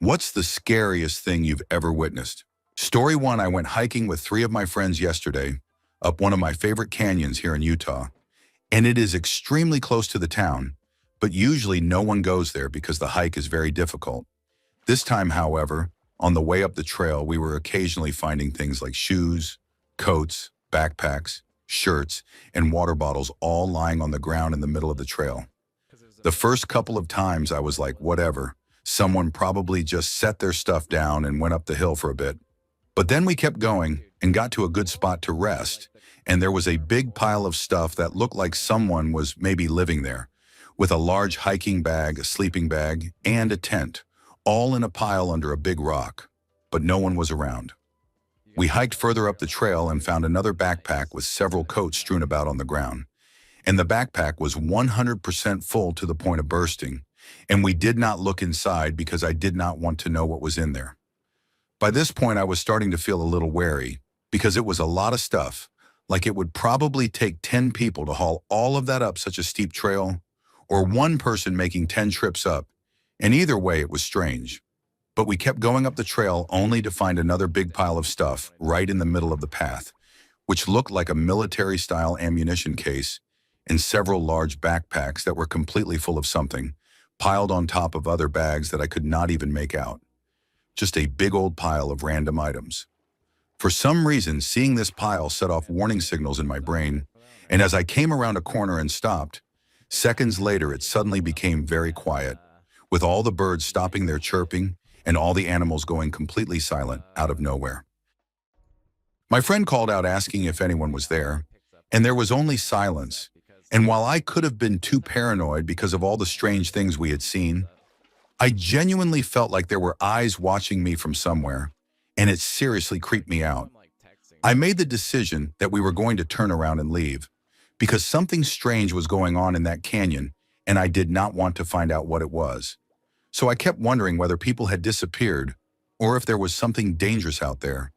What's the scariest thing you've ever witnessed? Story one, I went hiking with three of my friends yesterday up one of my favorite canyons here in Utah, and it is extremely close to the town, but usually no one goes there because the hike is very difficult. This time, however, on the way up the trail, we were occasionally finding things like shoes, coats, backpacks, shirts, and water bottles all lying on the ground in the middle of the trail. The first couple of times I was like, whatever, someone probably just set their stuff down and went up the hill for a bit. But then we kept going and got to a good spot to rest, and there was a big pile of stuff that looked like someone was maybe living there, with a large hiking bag, a sleeping bag, and a tent, all in a pile under a big rock, but no one was around. We hiked further up the trail and found another backpack with several coats strewn about on the ground, and the backpack was 100% full to the point of bursting, and we did not look inside because I did not want to know what was in there. By this point, I was starting to feel a little wary because it was a lot of stuff, like it would probably take 10 people to haul all of that up such a steep trail, or one person making 10 trips up, and either way it was strange. But we kept going up the trail only to find another big pile of stuff right in the middle of the path, which looked like a military-style ammunition case and several large backpacks that were completely full of something, piled on top of other bags that I could not even make out. Just a big old pile of random items. For some reason, seeing this pile set off warning signals in my brain, and as I came around a corner and stopped, seconds later it suddenly became very quiet, with all the birds stopping their chirping and all the animals going completely silent out of nowhere. My friend called out asking if anyone was there, and there was only silence. And while I could have been too paranoid because of all the strange things we had seen, I genuinely felt like there were eyes watching me from somewhere, and it seriously creeped me out. I made the decision that we were going to turn around and leave, because something strange was going on in that canyon, and I did not want to find out what it was. So I kept wondering whether people had disappeared, or if there was something dangerous out there,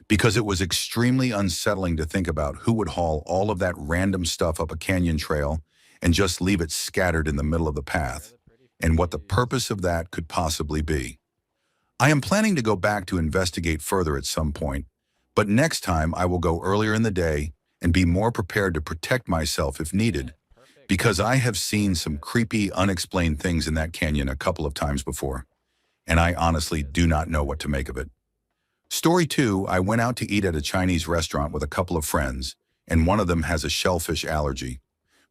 because it was extremely unsettling to think about who would haul all of that random stuff up a canyon trail and just leave it scattered in the middle of the path, and what the purpose of that could possibly be. I am planning to go back to investigate further at some point, but next time I will go earlier in the day and be more prepared to protect myself if needed, because I have seen some creepy, unexplained things in that canyon a couple of times before, and I honestly do not know what to make of it. Story two, I went out to eat at a Chinese restaurant with a couple of friends, and one of them has a shellfish allergy,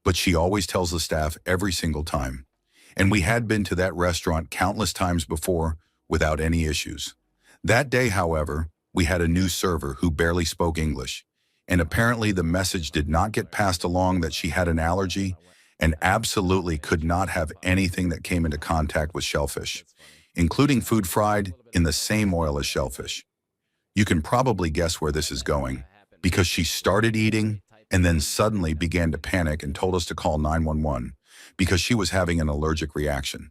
but she always tells the staff every single time. And we had been to that restaurant countless times before without any issues. That day, however, we had a new server who barely spoke English, and apparently the message did not get passed along that she had an allergy and absolutely could not have anything that came into contact with shellfish, including food fried in the same oil as shellfish. You can probably guess where this is going, because she started eating and then suddenly began to panic and told us to call 911 because she was having an allergic reaction.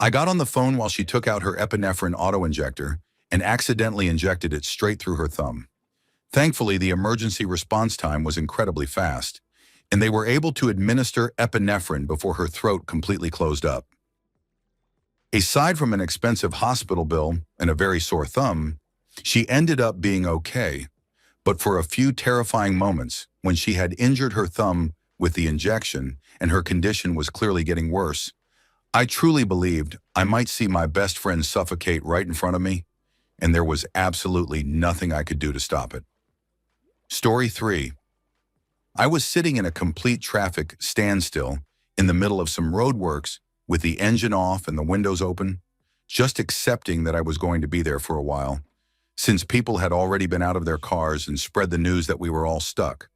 I got on the phone while she took out her epinephrine auto-injector and accidentally injected it straight through her thumb. Thankfully, the emergency response time was incredibly fast, and they were able to administer epinephrine before her throat completely closed up. Aside from an expensive hospital bill and a very sore thumb, she ended up being okay, but for a few terrifying moments, when she had injured her thumb with the injection and her condition was clearly getting worse, I truly believed I might see my best friend suffocate right in front of me, and there was absolutely nothing I could do to stop it. Story three, I was sitting in a complete traffic standstill in the middle of some roadworks with the engine off and the windows open, just accepting that I was going to be there for a while, since people had already been out of their cars and spread the news that we were all stuck.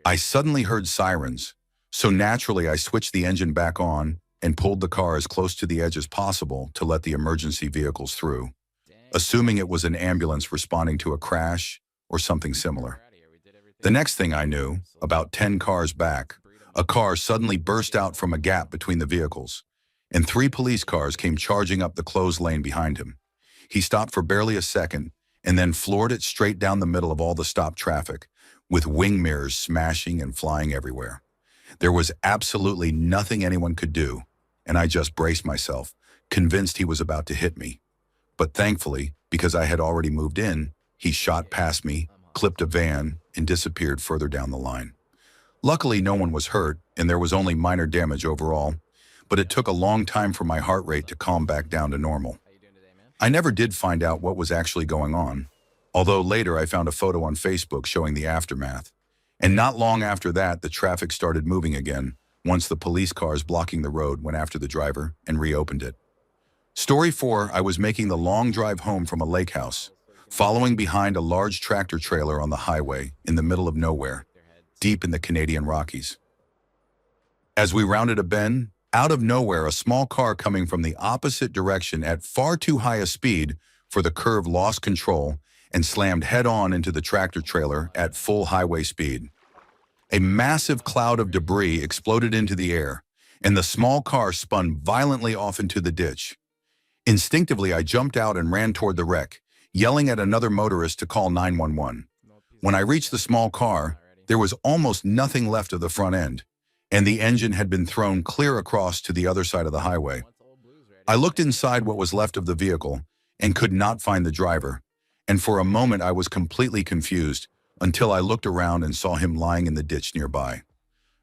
I suddenly heard sirens, so naturally I switched the engine back on and pulled the car as close to the edge as possible to let the emergency vehicles through, assuming it was an ambulance responding to a crash or something similar. The next thing I knew, about 10 cars back, a car suddenly burst out from a gap between the vehicles, and 3 police cars came charging up the closed lane behind him. He stopped for barely a second and then floored it straight down the middle of all the stopped traffic, with wing mirrors smashing and flying everywhere. There was absolutely nothing anyone could do, and I just braced myself, convinced he was about to hit me. But thankfully, because I had already moved in, he shot past me, clipped a van, and disappeared further down the line. Luckily, no one was hurt, and there was only minor damage overall, but it took a long time for my heart rate to calm back down to normal. I never did find out what was actually going on, although later I found a photo on Facebook showing the aftermath. And not long after that, the traffic started moving again, once the police cars blocking the road went after the driver and reopened it. Story 4, I was making the long drive home from a lake house, following behind a large tractor trailer on the highway in the middle of nowhere, deep in the Canadian Rockies. As we rounded a bend, out of nowhere, a small car coming from the opposite direction at far too high a speed for the curve lost control and slammed head-on into the tractor trailer at full highway speed. A massive cloud of debris exploded into the air, and the small car spun violently off into the ditch. Instinctively, I jumped out and ran toward the wreck, yelling at another motorist to call 911. When I reached the small car, there was almost nothing left of the front end, and the engine had been thrown clear across to the other side of the highway. I looked inside what was left of the vehicle and could not find the driver, and for a moment I was completely confused until I looked around and saw him lying in the ditch nearby.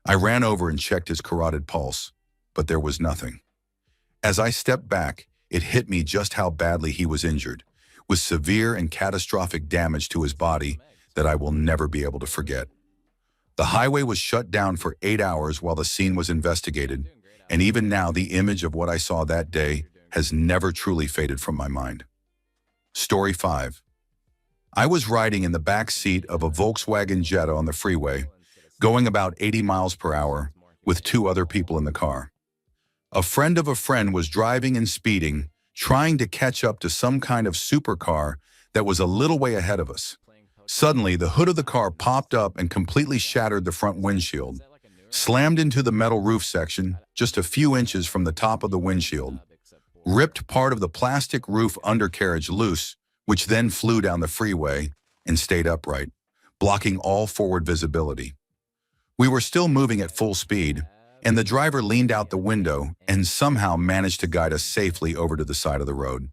I ran over and checked his carotid pulse, but there was nothing. As I stepped back, it hit me just how badly he was injured, with severe and catastrophic damage to his body that I will never be able to forget. The highway was shut down for 8 hours while the scene was investigated, and even now the image of what I saw that day has never truly faded from my mind. Story 5. I was riding in the back seat of a Volkswagen Jetta on the freeway, going about 80 miles per hour, with 2 other people in the car. A friend of a friend was driving and speeding, trying to catch up to some kind of supercar that was a little way ahead of us. Suddenly, the hood of the car popped up and completely shattered the front windshield, slammed into the metal roof section just a few inches from the top of the windshield, ripped part of the plastic roof undercarriage loose, which then flew down the freeway and stayed upright, blocking all forward visibility. We were still moving at full speed, and the driver leaned out the window and somehow managed to guide us safely over to the side of the road.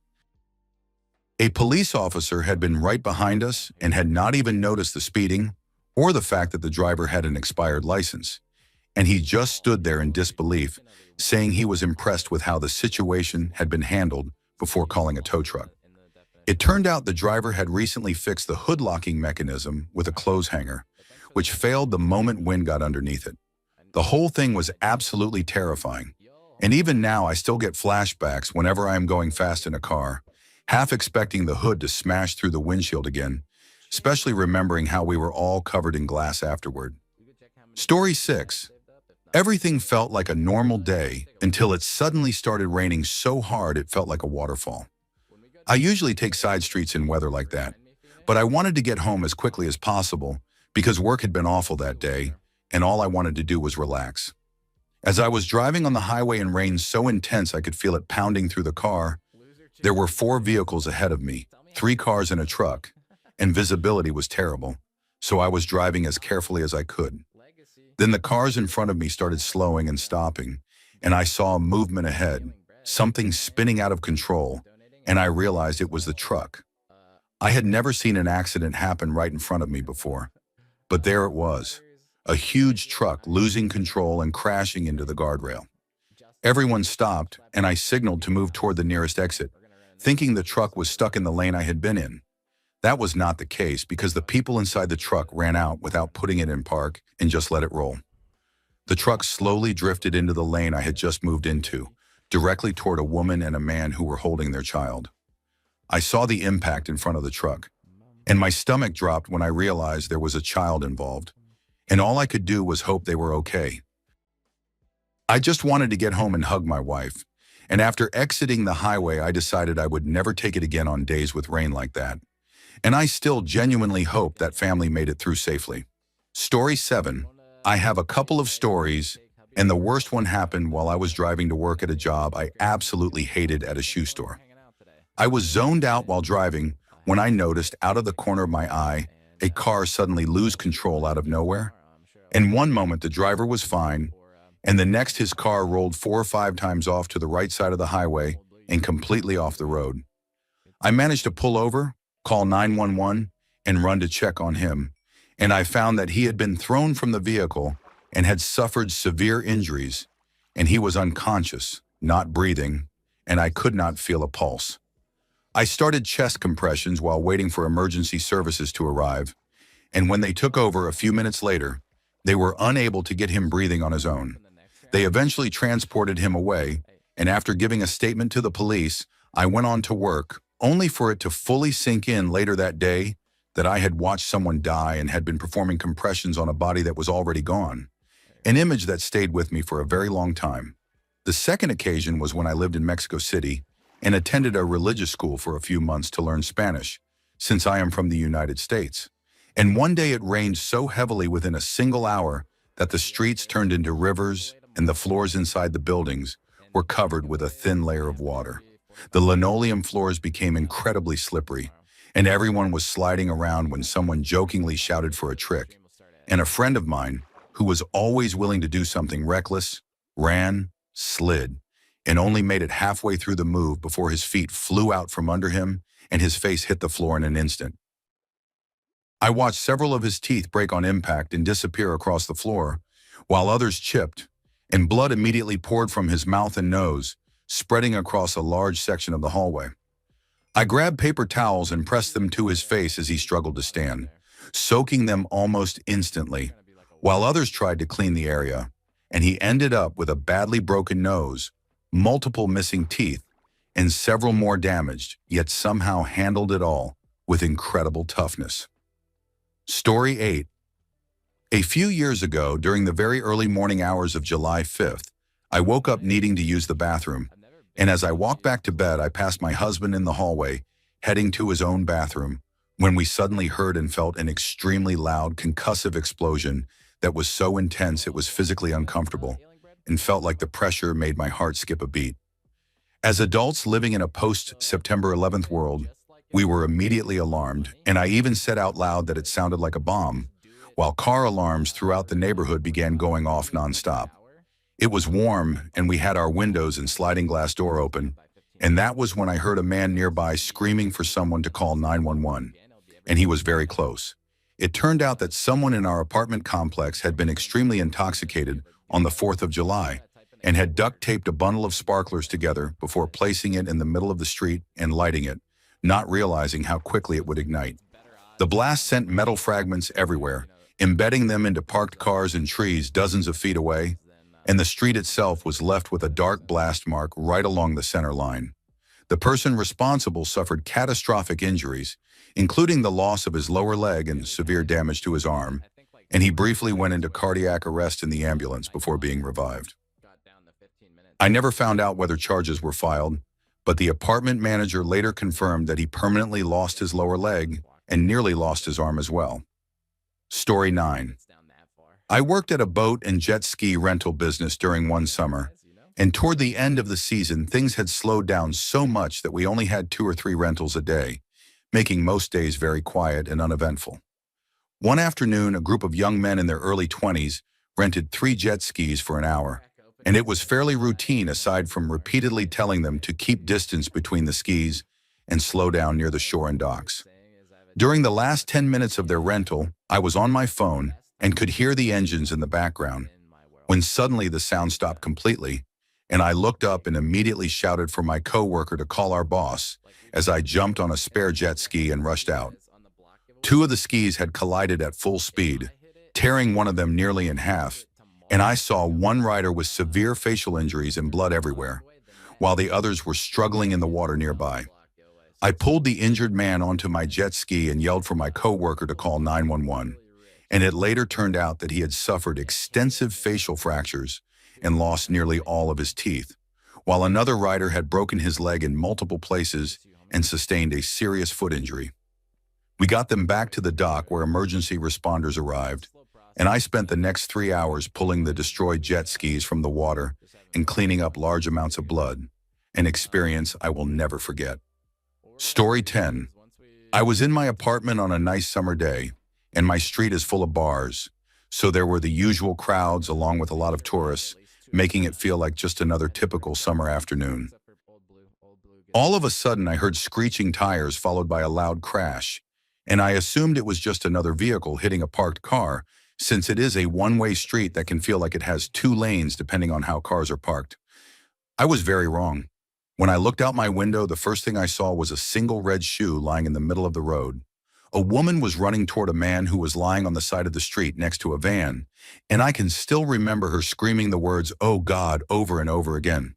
A police officer had been right behind us and had not even noticed the speeding or the fact that the driver had an expired license, and he just stood there in disbelief, saying he was impressed with how the situation had been handled before calling a tow truck. It turned out the driver had recently fixed the hood locking mechanism with a clothes hanger, which failed the moment wind got underneath it. The whole thing was absolutely terrifying, and even now I still get flashbacks whenever I am going fast in a car, half expecting the hood to smash through the windshield again, especially remembering how we were all covered in glass afterward. Story 6. Everything felt like a normal day until it suddenly started raining so hard it felt like a waterfall. I usually take side streets in weather like that, but I wanted to get home as quickly as possible because work had been awful that day, and all I wanted to do was relax. As I was driving on the highway and rain so intense I could feel it pounding through the car, there were 4 vehicles ahead of me, 3 cars and a truck, and visibility was terrible, so I was driving as carefully as I could. Then the cars in front of me started slowing and stopping, and I saw a movement ahead, something spinning out of control, and I realized it was the truck. I had never seen an accident happen right in front of me before, but there it was, a huge truck losing control and crashing into the guardrail. Everyone stopped, and I signaled to move toward the nearest exit, thinking the truck was stuck in the lane I had been in. That was not the case because the people inside the truck ran out without putting it in park and just let it roll. The truck slowly drifted into the lane I had just moved into, directly toward a woman and a man who were holding their child. I saw the impact in front of the truck, and my stomach dropped when I realized there was a child involved, and all I could do was hope they were okay. I just wanted to get home and hug my wife, and after exiting the highway I decided I would never take it again on days with rain like that. And I still genuinely hope that family made it through safely. Story 7. I have a couple of stories, and the worst one happened while I was driving to work at a job I absolutely hated at a shoe store. I was zoned out while driving when I noticed out of the corner of my eye a car suddenly lose control out of nowhere. In one moment the driver was fine, and the next his car rolled 4 or 5 times off to the right side of the highway and completely off the road. I managed to pull over, call 911, and run to check on him, and I found that he had been thrown from the vehicle and had suffered severe injuries, and he was unconscious, not breathing, and I could not feel a pulse. I started chest compressions while waiting for emergency services to arrive, and when they took over a few minutes later, they were unable to get him breathing on his own. They eventually transported him away, and after giving a statement to the police, I went on to work, only for it to fully sink in later that day that I had watched someone die and had been performing compressions on a body that was already gone, an image that stayed with me for a very long time. The second occasion was when I lived in Mexico City and attended a religious school for a few months to learn Spanish, since I am from the United States. And one day it rained so heavily within a single hour that the streets turned into rivers and the floors inside the buildings were covered with a thin layer of water. The linoleum floors became incredibly slippery, and everyone was sliding around when someone jokingly shouted for a trick. And a friend of mine, who was always willing to do something reckless, ran, slid, and only made it halfway through the move before his feet flew out from under him and his face hit the floor in an instant. I watched several of his teeth break on impact and disappear across the floor, while others chipped, and blood immediately poured from his mouth and nose, spreading across a large section of the hallway. I grabbed paper towels and pressed them to his face as he struggled to stand, soaking them almost instantly, while others tried to clean the area, and he ended up with a badly broken nose, multiple missing teeth, and several more damaged, yet somehow handled it all with incredible toughness. Story 8. A few years ago, during the very early morning hours of July 5th, I woke up needing to use the bathroom, and as I walked back to bed, I passed my husband in the hallway, heading to his own bathroom, when we suddenly heard and felt an extremely loud, concussive explosion that was so intense it was physically uncomfortable, and felt like the pressure made my heart skip a beat. As adults living in a post-September 11th world, we were immediately alarmed, and I even said out loud that it sounded like a bomb, while car alarms throughout the neighborhood began going off nonstop. It was warm, and we had our windows and sliding glass door open, and that was when I heard a man nearby screaming for someone to call 911, and he was very close. It turned out that someone in our apartment complex had been extremely intoxicated on the 4th of July and had duct-taped a bundle of sparklers together before placing it in the middle of the street and lighting it, not realizing how quickly it would ignite. The blast sent metal fragments everywhere, embedding them into parked cars and trees dozens of feet away, and the street itself was left with a dark blast mark right along the center line. The person responsible suffered catastrophic injuries, including the loss of his lower leg and severe damage to his arm, and he briefly went into cardiac arrest in the ambulance before being revived. I never found out whether charges were filed, but the apartment manager later confirmed that he permanently lost his lower leg and nearly lost his arm as well. Story 9. I worked at a boat and jet ski rental business during one summer, and toward the end of the season, things had slowed down so much that we only had 2 or 3 rentals a day, making most days very quiet and uneventful. One afternoon, a group of young men in their early 20s rented 3 jet skis for an hour, and it was fairly routine aside from repeatedly telling them to keep distance between the skis and slow down near the shore and docks. During the last 10 minutes of their rental, I was on my phone and could hear the engines in the background, when suddenly the sound stopped completely, and I looked up and immediately shouted for my coworker to call our boss as I jumped on a spare jet ski and rushed out. 2 of the skis had collided at full speed, tearing one of them nearly in half, and I saw one rider with severe facial injuries and blood everywhere, while the others were struggling in the water nearby. I pulled the injured man onto my jet ski and yelled for my coworker to call 911, and it later turned out that he had suffered extensive facial fractures and lost nearly all of his teeth, while another rider had broken his leg in multiple places and sustained a serious foot injury. We got them back to the dock where emergency responders arrived, and I spent the next 3 hours pulling the destroyed jet skis from the water and cleaning up large amounts of blood, an experience I will never forget. Story 10. I was in my apartment on a nice summer day, and my street is full of bars, so there were the usual crowds along with a lot of tourists, making it feel like just another typical summer afternoon. All of a sudden, I heard screeching tires followed by a loud crash, and I assumed it was just another vehicle hitting a parked car, since it is a one-way street that can feel like it has two lanes depending on how cars are parked. I was very wrong. When I looked out my window, the first thing I saw was a single red shoe lying in the middle of the road. A woman was running toward a man who was lying on the side of the street next to a van, and I can still remember her screaming the words, "Oh God," over and over again.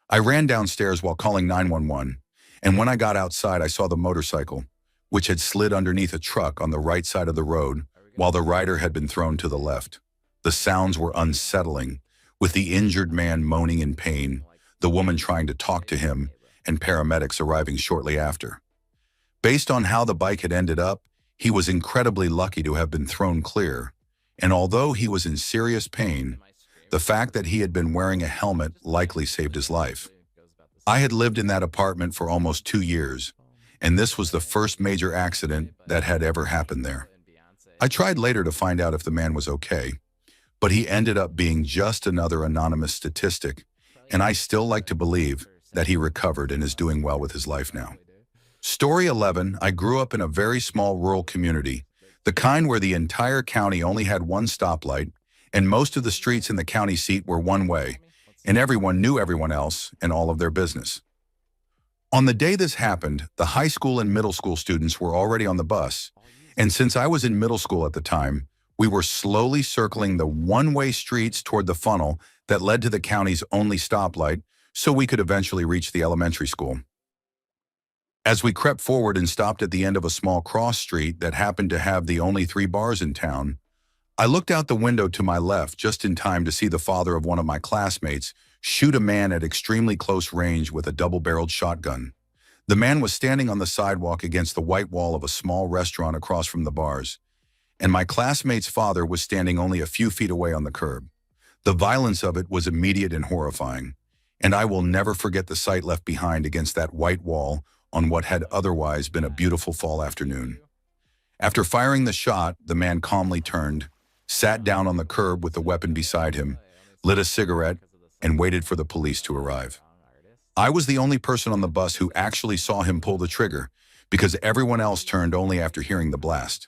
I ran downstairs while calling 911, and when I got outside, I saw the motorcycle, which had slid underneath a truck on the right side of the road, while the rider had been thrown to the left. The sounds were unsettling, with the injured man moaning in pain, the woman trying to talk to him, and paramedics arriving shortly after. Based on how the bike had ended up, he was incredibly lucky to have been thrown clear, and although he was in serious pain, the fact that he had been wearing a helmet likely saved his life. I had lived in that apartment for almost 2 years, and this was the first major accident that had ever happened there. I tried later to find out if the man was okay, but he ended up being just another anonymous statistic, and I still like to believe that he recovered and is doing well with his life now. Story 11, I grew up in a very small rural community, the kind where the entire county only had one stoplight, and most of the streets in the county seat were one way, and everyone knew everyone else and all of their business. On the day this happened, the high school and middle school students were already on the bus, and since I was in middle school at the time, we were slowly circling the one-way streets toward the funnel that led to the county's only stoplight so we could eventually reach the elementary school. As we crept forward and stopped at the end of a small cross street that happened to have the only 3 bars in town, I looked out the window to my left just in time to see the father of one of my classmates shoot a man at extremely close range with a double-barreled shotgun. The man was standing on the sidewalk against the white wall of a small restaurant across from the bars, and my classmate's father was standing only a few feet away on the curb. The violence of it was immediate and horrifying, and I will never forget the sight left behind against that white wall on what had otherwise been a beautiful fall afternoon. After firing the shot, the man calmly turned, sat down on the curb with the weapon beside him, lit a cigarette, and waited for the police to arrive. I was the only person on the bus who actually saw him pull the trigger, because everyone else turned only after hearing the blast.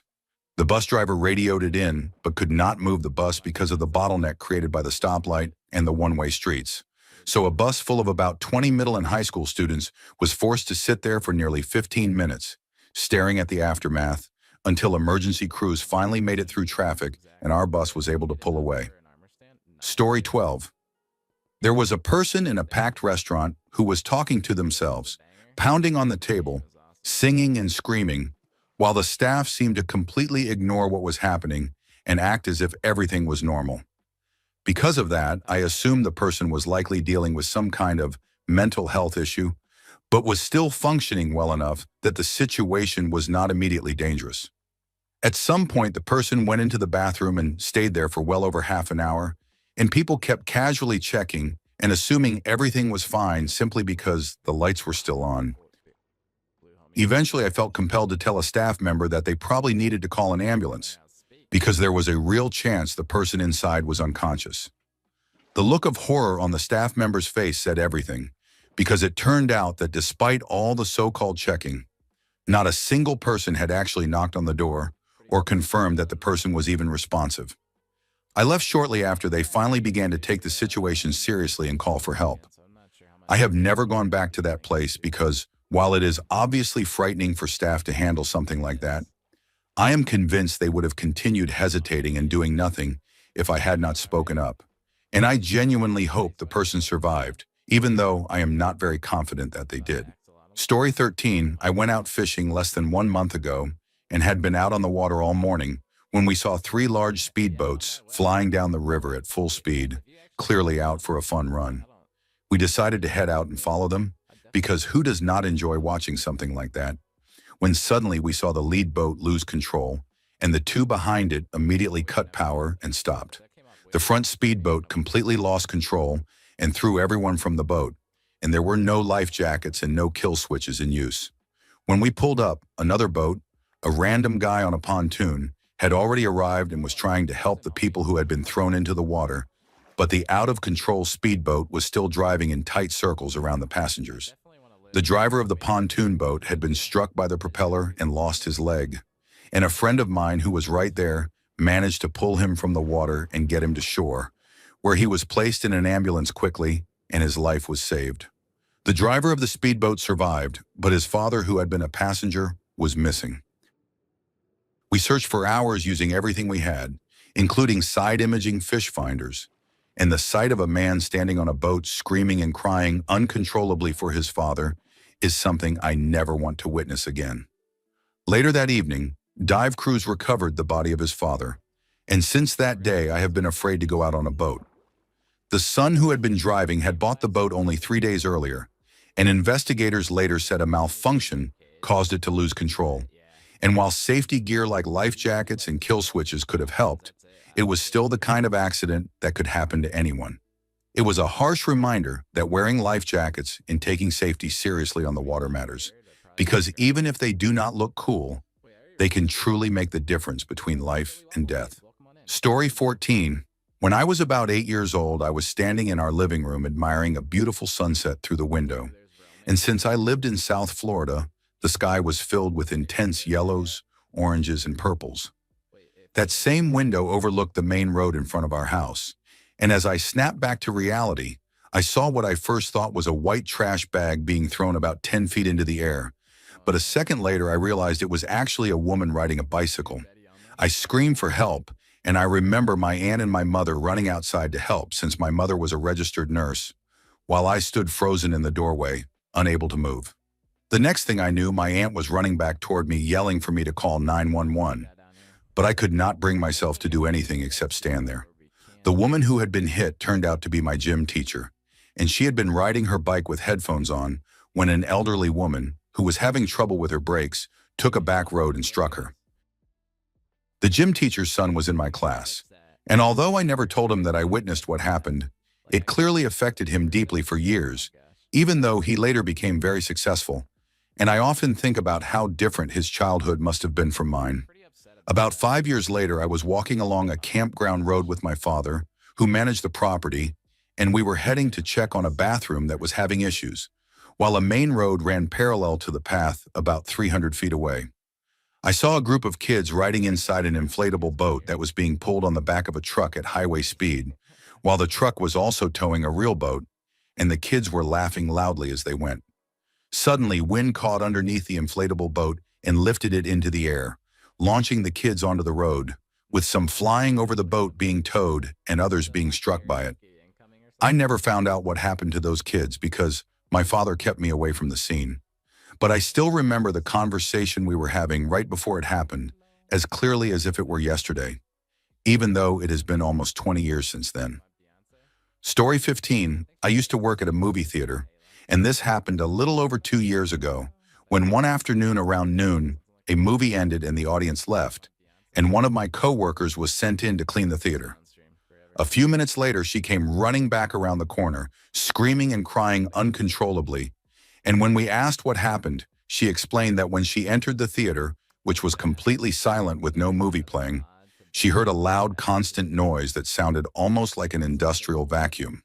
The bus driver radioed it in, but could not move the bus because of the bottleneck created by the stoplight and the one-way streets. So a bus full of about 20 middle and high school students was forced to sit there for nearly 15 minutes, staring at the aftermath, until emergency crews finally made it through traffic and our bus was able to pull away. Story 12. There was a person in a packed restaurant who was talking to themselves, pounding on the table, singing and screaming, while the staff seemed to completely ignore what was happening and act as if everything was normal. Because of that, I assumed the person was likely dealing with some kind of mental health issue, but was still functioning well enough that the situation was not immediately dangerous. At some point, the person went into the bathroom and stayed there for well over half an hour, and people kept casually checking and assuming everything was fine simply because the lights were still on. Eventually, I felt compelled to tell a staff member that they probably needed to call an ambulance, because there was a real chance the person inside was unconscious. The look of horror on the staff member's face said everything, because it turned out that despite all the so-called checking, not a single person had actually knocked on the door or confirmed that the person was even responsive. I left shortly after they finally began to take the situation seriously and call for help. I have never gone back to that place because, while it is obviously frightening for staff to handle something like that, I am convinced they would have continued hesitating and doing nothing if I had not spoken up. And I genuinely hope the person survived, even though I am not very confident that they did. Story 13, I went out fishing less than 1 month ago and had been out on the water all morning when we saw 3 large speedboats flying down the river at full speed, clearly out for a fun run. We decided to head out and follow them, because who does not enjoy watching something like that? When suddenly we saw the lead boat lose control, and the 2 behind it immediately cut power and stopped. The front speedboat completely lost control and threw everyone from the boat, and there were no life jackets and no kill switches in use. When we pulled up, another boat, a random guy on a pontoon, had already arrived and was trying to help the people who had been thrown into the water, but the out-of-control speedboat was still driving in tight circles around the passengers. The driver of the pontoon boat had been struck by the propeller and lost his leg, and a friend of mine who was right there managed to pull him from the water and get him to shore, where he was placed in an ambulance quickly and his life was saved. The driver of the speedboat survived, but his father, who had been a passenger, was missing. We searched for hours using everything we had, including side imaging fish finders, and the sight of a man standing on a boat screaming and crying uncontrollably for his father is something I never want to witness again. Later that evening, dive crews recovered the body of his father, and since that day I have been afraid to go out on a boat. The son who had been driving had bought the boat only 3 days earlier, and investigators later said a malfunction caused it to lose control. And while safety gear like life jackets and kill switches could have helped, it was still the kind of accident that could happen to anyone. It was a harsh reminder that wearing life jackets and taking safety seriously on the water matters, because even if they do not look cool, they can truly make the difference between life and death. Story 14. When I was about 8 years old, I was standing in our living room admiring a beautiful sunset through the window. And since I lived in South Florida, the sky was filled with intense yellows, oranges, and purples. That same window overlooked the main road in front of our house, and as I snapped back to reality, I saw what I first thought was a white trash bag being thrown about 10 feet into the air. But a second later, I realized it was actually a woman riding a bicycle. I screamed for help, and I remember my aunt and my mother running outside to help since my mother was a registered nurse, while I stood frozen in the doorway, unable to move. The next thing I knew, my aunt was running back toward me, yelling for me to call 911. But I could not bring myself to do anything except stand there. The woman who had been hit turned out to be my gym teacher, and she had been riding her bike with headphones on when an elderly woman, who was having trouble with her brakes, took a back road and struck her. The gym teacher's son was in my class, and although I never told him that I witnessed what happened, it clearly affected him deeply for years, even though he later became very successful, and I often think about how different his childhood must have been from mine. About 5 years later, I was walking along a campground road with my father, who managed the property, and we were heading to check on a bathroom that was having issues, while a main road ran parallel to the path about 300 feet away. I saw a group of kids riding inside an inflatable boat that was being pulled on the back of a truck at highway speed, while the truck was also towing a real boat, and the kids were laughing loudly as they went. Suddenly, wind caught underneath the inflatable boat and lifted it into the air, launching the kids onto the road, with some flying over the boat being towed and others being struck by it. I never found out what happened to those kids because my father kept me away from the scene. But I still remember the conversation we were having right before it happened, as clearly as if it were yesterday, even though it has been almost 20 years since then. Story 15. I used to work at a movie theater, and this happened a little over 2 years ago, when one afternoon around noon, a movie ended and the audience left, and one of my co-workers was sent in to clean the theater. A few minutes later, she came running back around the corner, screaming and crying uncontrollably, and when we asked what happened, she explained that when she entered the theater, which was completely silent with no movie playing, she heard a loud, constant noise that sounded almost like an industrial vacuum.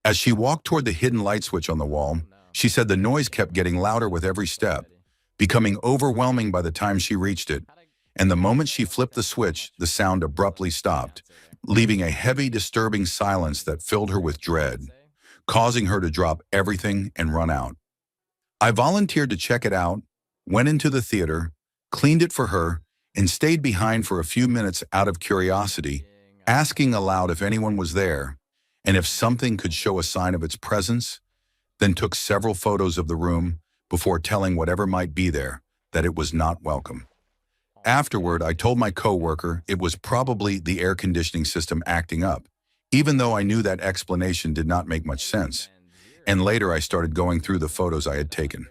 As she walked toward the hidden light switch on the wall, she said the noise kept getting louder with every step, becoming overwhelming by the time she reached it, and the moment she flipped the switch, the sound abruptly stopped, leaving a heavy, disturbing silence that filled her with dread, causing her to drop everything and run out. I volunteered to check it out, went into the theater, cleaned it for her, and stayed behind for a few minutes out of curiosity, asking aloud if anyone was there, and if something could show a sign of its presence, then took several photos of the room before telling whatever might be there that it was not welcome. Afterward, I told my coworker it was probably the air conditioning system acting up, even though I knew that explanation did not make much sense. And later I started going through the photos I had taken.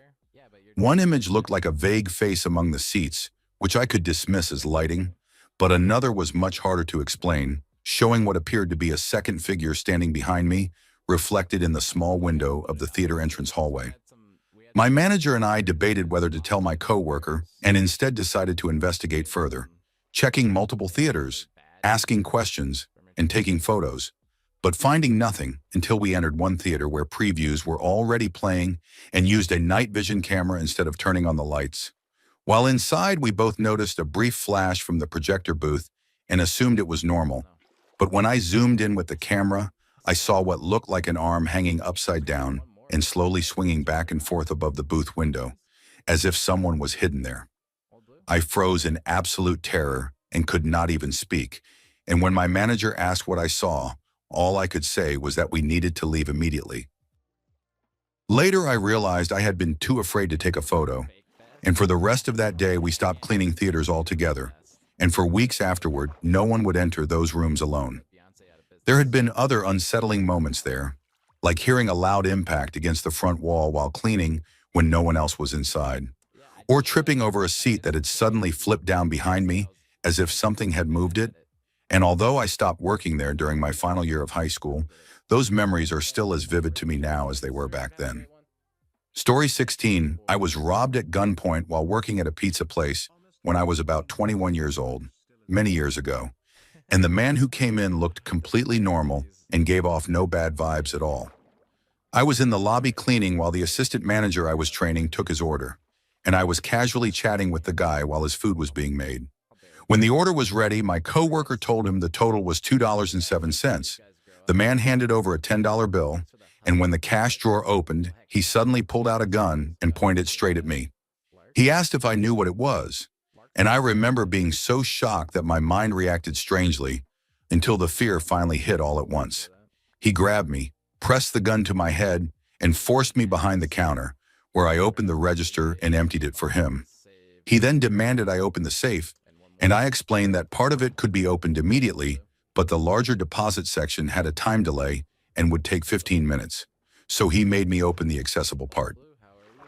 One image looked like a vague face among the seats, which I could dismiss as lighting, but another was much harder to explain, showing what appeared to be a second figure standing behind me, reflected in the small window of the theater entrance hallway. My manager and I debated whether to tell my coworker and instead decided to investigate further, checking multiple theaters, asking questions, and taking photos. but finding nothing until we entered one theater where previews were already playing and used a night vision camera instead of turning on the lights. While inside, we both noticed a brief flash from the projector booth and assumed it was normal. But when I zoomed in with the camera, I saw what looked like an arm hanging upside down and slowly swinging back and forth above the booth window, as if someone was hidden there. I froze in absolute terror and could not even speak. And when my manager asked what I saw, all I could say was that we needed to leave immediately. Later, I realized I had been too afraid to take a photo, and for the rest of that day, we stopped cleaning theaters altogether. And for weeks afterward, no one would enter those rooms alone. There had been other unsettling moments there, like hearing a loud impact against the front wall while cleaning when no one else was inside, or tripping over a seat that had suddenly flipped down behind me as if something had moved it. And although I stopped working there during my final year of high school, those memories are still as vivid to me now as they were back then. Story 16, I was robbed at gunpoint while working at a pizza place when I was about 21 years old, many years ago. And the man who came in looked completely normal and gave off no bad vibes at all. I was in the lobby cleaning while the assistant manager I was training took his order, and I was casually chatting with the guy while his food was being made. When the order was ready, my coworker told him the total was $2.07. The man handed over a $10 bill, and when the cash drawer opened, he suddenly pulled out a gun and pointed straight at me. He asked if I knew what it was, and I remember being so shocked that my mind reacted strangely until the fear finally hit all at once. He grabbed me, pressed the gun to my head, and forced me behind the counter, where I opened the register and emptied it for him. He then demanded I open the safe, and I explained that part of it could be opened immediately, but the larger deposit section had a time delay and would take 15 minutes, so he made me open the accessible part.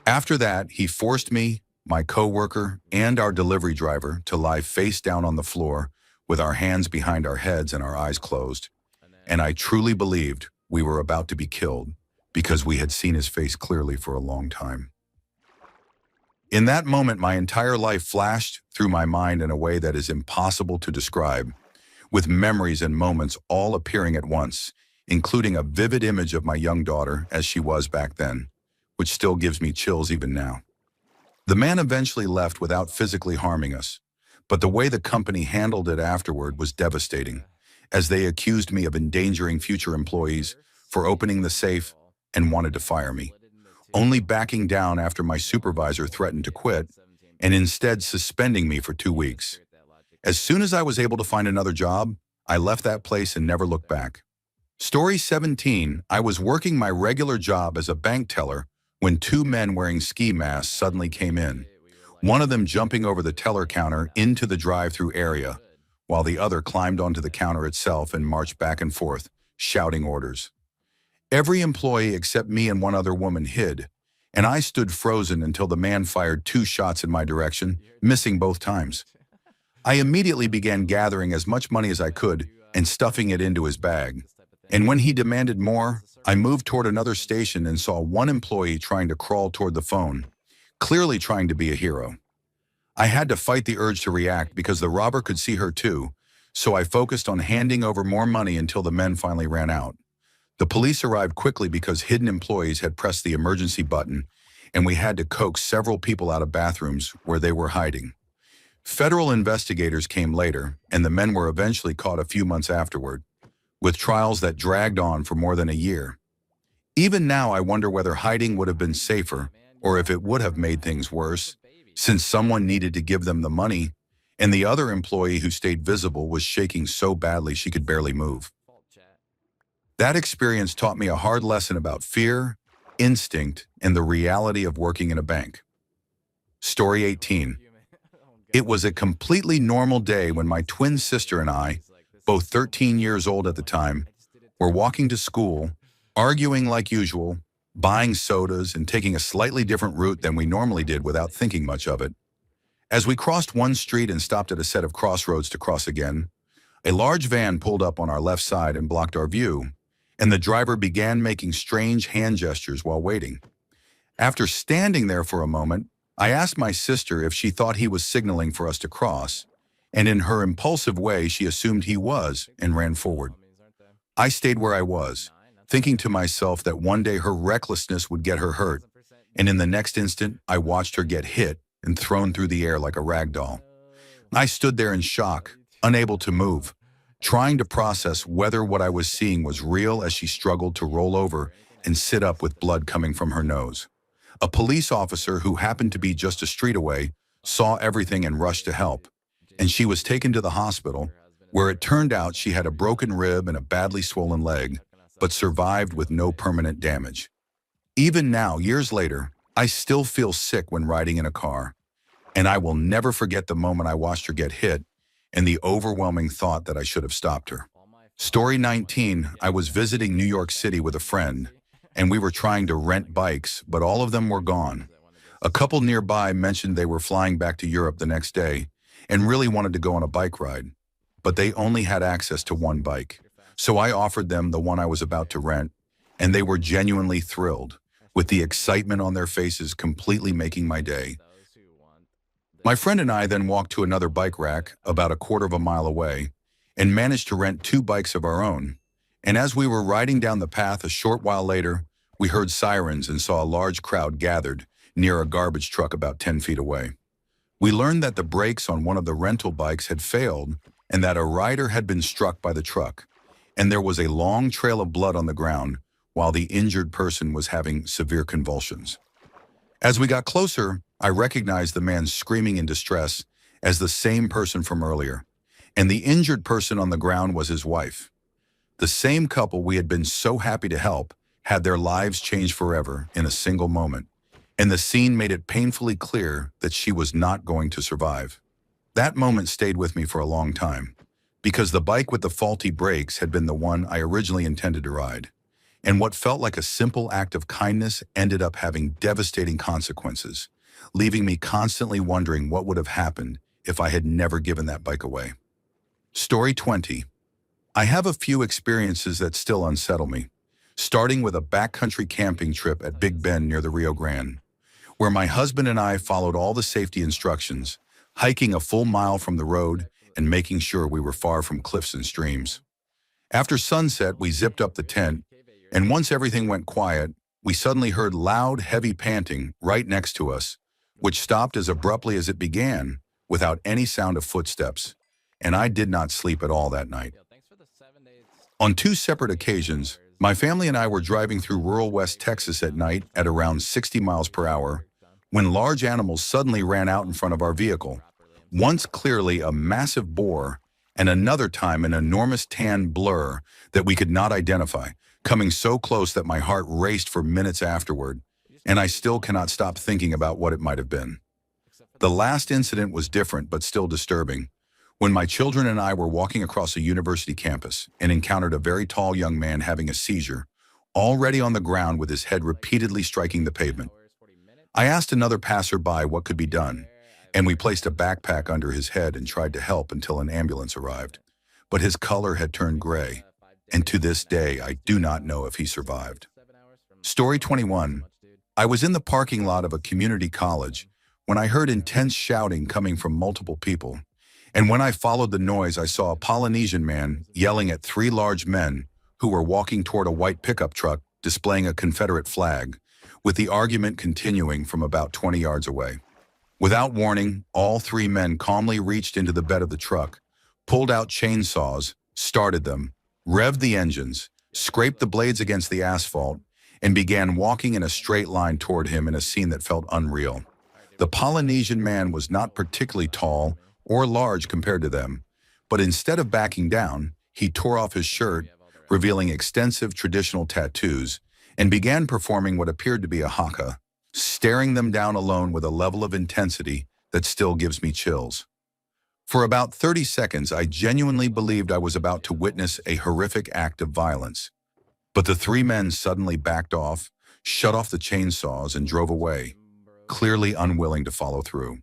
After that, he forced me, my coworker, and our delivery driver to lie face down on the floor with our hands behind our heads and our eyes closed. And I truly believed we were about to be killed because we had seen his face clearly for a long time. In that moment, my entire life flashed through my mind in a way that is impossible to describe, with memories and moments all appearing at once, including a vivid image of my young daughter as she was back then, which still gives me chills even now. The man eventually left without physically harming us, but the way the company handled it afterward was devastating, as they accused me of endangering future employees for opening the safe and wanted to fire me, only backing down after my supervisor threatened to quit and instead suspending me for 2 weeks. As soon as I was able to find another job, I left that place and never looked back. Story 17, I was working my regular job as a bank teller when 2 men wearing ski masks suddenly came in, one of them jumping over the teller counter into the drive-through area, while the other climbed onto the counter itself and marched back and forth, shouting orders. Every employee except me and one other woman hid, and I stood frozen until the man fired 2 shots in my direction, missing both times. I immediately began gathering as much money as I could and stuffing it into his bag. And when he demanded more, I moved toward another station and saw one employee trying to crawl toward the phone, clearly trying to be a hero. I had to fight the urge to react because the robber could see her too, so I focused on handing over more money until the men finally ran out. The police arrived quickly because hidden employees had pressed the emergency button, and we had to coax several people out of bathrooms where they were hiding. Federal investigators came later, and the men were eventually caught a few months afterward, with trials that dragged on for more than a year. Even now, I wonder whether hiding would have been safer, or if it would have made things worse, since someone needed to give them the money, and the other employee who stayed visible was shaking so badly she could barely move. That experience taught me a hard lesson about fear, instinct, and the reality of working in a bank. Story 18. It was a completely normal day when my twin sister and I, both 13 years old at the time, were walking to school, arguing like usual, buying sodas, and taking a slightly different route than we normally did without thinking much of it. As we crossed one street and stopped at a set of crossroads to cross again, a large van pulled up on our left side and blocked our view, and the driver began making strange hand gestures while waiting. After standing there for a moment, I asked my sister if she thought he was signaling for us to cross, and in her impulsive way, she assumed he was and ran forward. I stayed where I was, thinking to myself that one day her recklessness would get her hurt, and in the next instant, I watched her get hit and thrown through the air like a rag doll. I stood there in shock, unable to move, trying to process whether what I was seeing was real as she struggled to roll over and sit up with blood coming from her nose. A police officer who happened to be just a street away saw everything and rushed to help, and she was taken to the hospital, where it turned out she had a broken rib and a badly swollen leg, but survived with no permanent damage. Even now, years later, I still feel sick when riding in a car, and I will never forget the moment I watched her get hit and the overwhelming thought that I should have stopped her. Story 19, I was visiting New York City with a friend, and we were trying to rent bikes, but all of them were gone. A couple nearby mentioned they were flying back to Europe the next day and really wanted to go on a bike ride, but they only had access to one bike. So I offered them the one I was about to rent, and they were genuinely thrilled, with the excitement on their faces completely making my day. My friend and I then walked to another bike rack about a quarter of a mile away and managed to rent two bikes of our own. And as we were riding down the path a short while later, we heard sirens and saw a large crowd gathered near a garbage truck about 10 feet away. We learned that the brakes on one of the rental bikes had failed and that a rider had been struck by the truck, and there was a long trail of blood on the ground while the injured person was having severe convulsions. As we got closer, I recognized the man screaming in distress as the same person from earlier, and the injured person on the ground was his wife. The same couple we had been so happy to help had their lives changed forever in a single moment, and the scene made it painfully clear that she was not going to survive. That moment stayed with me for a long time, because the bike with the faulty brakes had been the one I originally intended to ride, and what felt like a simple act of kindness ended up having devastating consequences, leaving me constantly wondering what would have happened if I had never given that bike away. Story 20. I have a few experiences that still unsettle me, starting with a backcountry camping trip at Big Bend near the Rio Grande, where my husband and I followed all the safety instructions, hiking a full mile from the road and making sure we were far from cliffs and streams. After sunset, we zipped up the tent, and once everything went quiet, we suddenly heard loud, heavy panting right next to us, which stopped as abruptly as it began, without any sound of footsteps, and I did not sleep at all that night. On two separate occasions, my family and I were driving through rural West Texas at night at around 60 miles per hour, when large animals suddenly ran out in front of our vehicle, once clearly a massive boar, and another time an enormous tan blur that we could not identify, coming so close that my heart raced for minutes afterward, and I still cannot stop thinking about what it might have been. The last incident was different but still disturbing, when my children and I were walking across a university campus and encountered a very tall young man having a seizure, already on the ground with his head repeatedly striking the pavement. I asked another passerby what could be done, and we placed a backpack under his head and tried to help until an ambulance arrived. But his color had turned gray, and to this day I do not know if he survived. Story 21. I was in the parking lot of a community college when I heard intense shouting coming from multiple people, and when I followed the noise I saw a Polynesian man yelling at three large men who were walking toward a white pickup truck displaying a Confederate flag, with the argument continuing from about 20 yards away. Without warning, all three men calmly reached into the bed of the truck, pulled out chainsaws, started them, revved the engines, scraped the blades against the asphalt, and began walking in a straight line toward him in a scene that felt unreal. The Polynesian man was not particularly tall or large compared to them, but instead of backing down, he tore off his shirt, revealing extensive traditional tattoos, and began performing what appeared to be a haka, staring them down alone with a level of intensity that still gives me chills. For about 30 seconds, I genuinely believed I was about to witness a horrific act of violence. But the three men suddenly backed off, shut off the chainsaws, and drove away, clearly unwilling to follow through.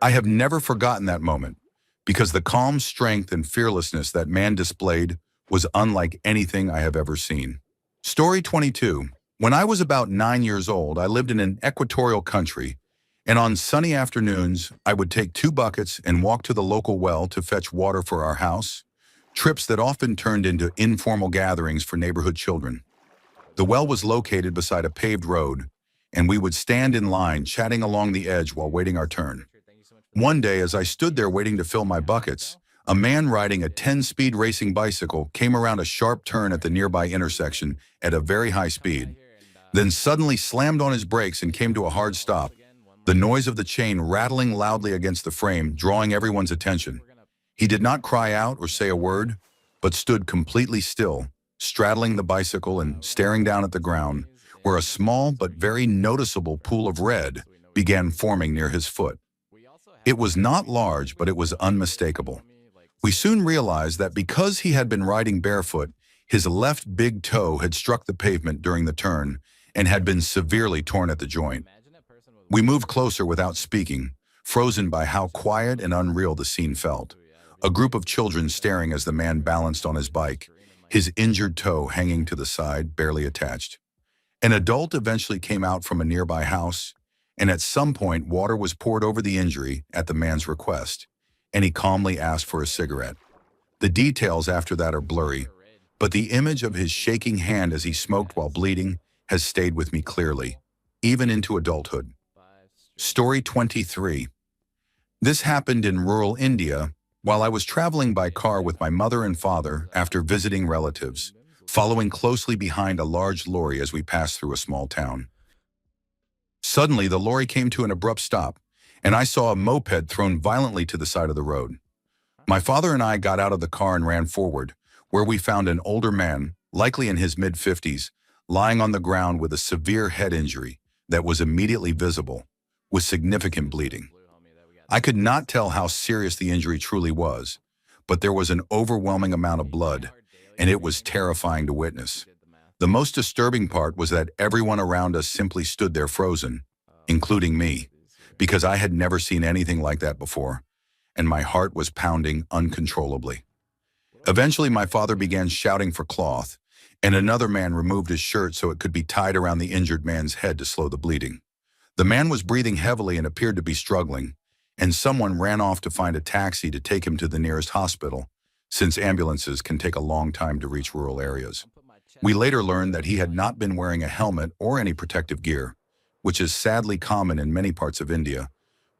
I have never forgotten that moment, because the calm strength and fearlessness that man displayed was unlike anything I have ever seen. Story 22. When I was about 9 years old, I lived in an equatorial country, and on sunny afternoons, I would take 2 buckets and walk to the local well to fetch water for our house, trips that often turned into informal gatherings for neighborhood children. The well was located beside a paved road, and we would stand in line chatting along the edge while waiting our turn. One day, as I stood there waiting to fill my buckets, a man riding a 10-speed racing bicycle came around a sharp turn at the nearby intersection at a very high speed, then suddenly slammed on his brakes and came to a hard stop, the noise of the chain rattling loudly against the frame, drawing everyone's attention. He did not cry out or say a word, but stood completely still, straddling the bicycle and staring down at the ground, where a small but very noticeable pool of red began forming near his foot. It was not large, but it was unmistakable. We soon realized that because he had been riding barefoot, his left big toe had struck the pavement during the turn and had been severely torn at the joint. We moved closer without speaking, frozen by how quiet and unreal the scene felt. A group of children staring as the man balanced on his bike, his injured toe hanging to the side, barely attached. An adult eventually came out from a nearby house, and at some point water was poured over the injury at the man's request, and he calmly asked for a cigarette. The details after that are blurry, but the image of his shaking hand as he smoked while bleeding has stayed with me clearly, even into adulthood. Story 23. This happened in rural India while I was traveling by car with my mother and father after visiting relatives, following closely behind a large lorry as we passed through a small town. Suddenly, the lorry came to an abrupt stop, and I saw a moped thrown violently to the side of the road. My father and I got out of the car and ran forward, where we found an older man, likely in his mid-50s, lying on the ground with a severe head injury that was immediately visible, with significant bleeding. I could not tell how serious the injury truly was, but there was an overwhelming amount of blood, and it was terrifying to witness. The most disturbing part was that everyone around us simply stood there frozen, including me, because I had never seen anything like that before, and my heart was pounding uncontrollably. Eventually, my father began shouting for cloth, and another man removed his shirt so it could be tied around the injured man's head to slow the bleeding. The man was breathing heavily and appeared to be struggling, and someone ran off to find a taxi to take him to the nearest hospital, since ambulances can take a long time to reach rural areas. We later learned that he had not been wearing a helmet or any protective gear, which is sadly common in many parts of India,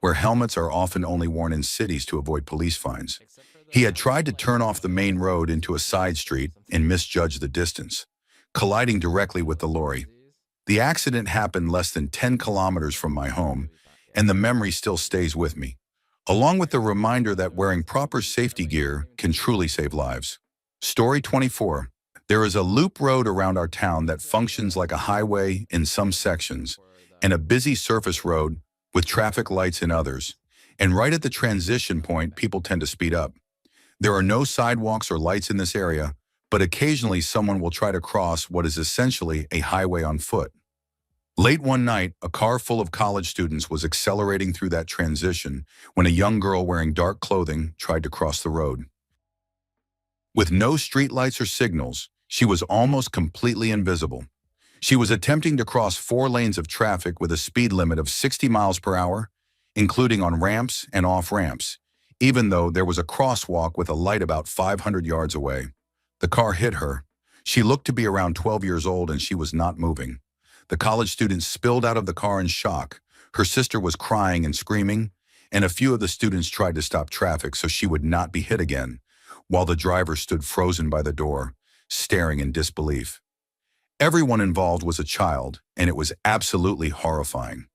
where helmets are often only worn in cities to avoid police fines. He had tried to turn off the main road into a side street and misjudged the distance, colliding directly with the lorry. The accident happened less than 10 kilometers from my home, and the memory still stays with me, along with the reminder that wearing proper safety gear can truly save lives. Story 24. There is a loop road around our town that functions like a highway in some sections, and a busy surface road with traffic lights in others. And right at the transition point, people tend to speed up. There are no sidewalks or lights in this area, but occasionally someone will try to cross what is essentially a highway on foot. Late one night, a car full of college students was accelerating through that transition when a young girl wearing dark clothing tried to cross the road. With no streetlights or signals, she was almost completely invisible. She was attempting to cross 4 lanes of traffic with a speed limit of 60 miles per hour, including on ramps and off ramps, even though there was a crosswalk with a light about 500 yards away. The car hit her. She looked to be around 12 years old and she was not moving. The college student spilled out of the car in shock. Her sister was crying and screaming, and a few of the students tried to stop traffic so she would not be hit again, while the driver stood frozen by the door, staring in disbelief. Everyone involved was a child, and it was absolutely horrifying.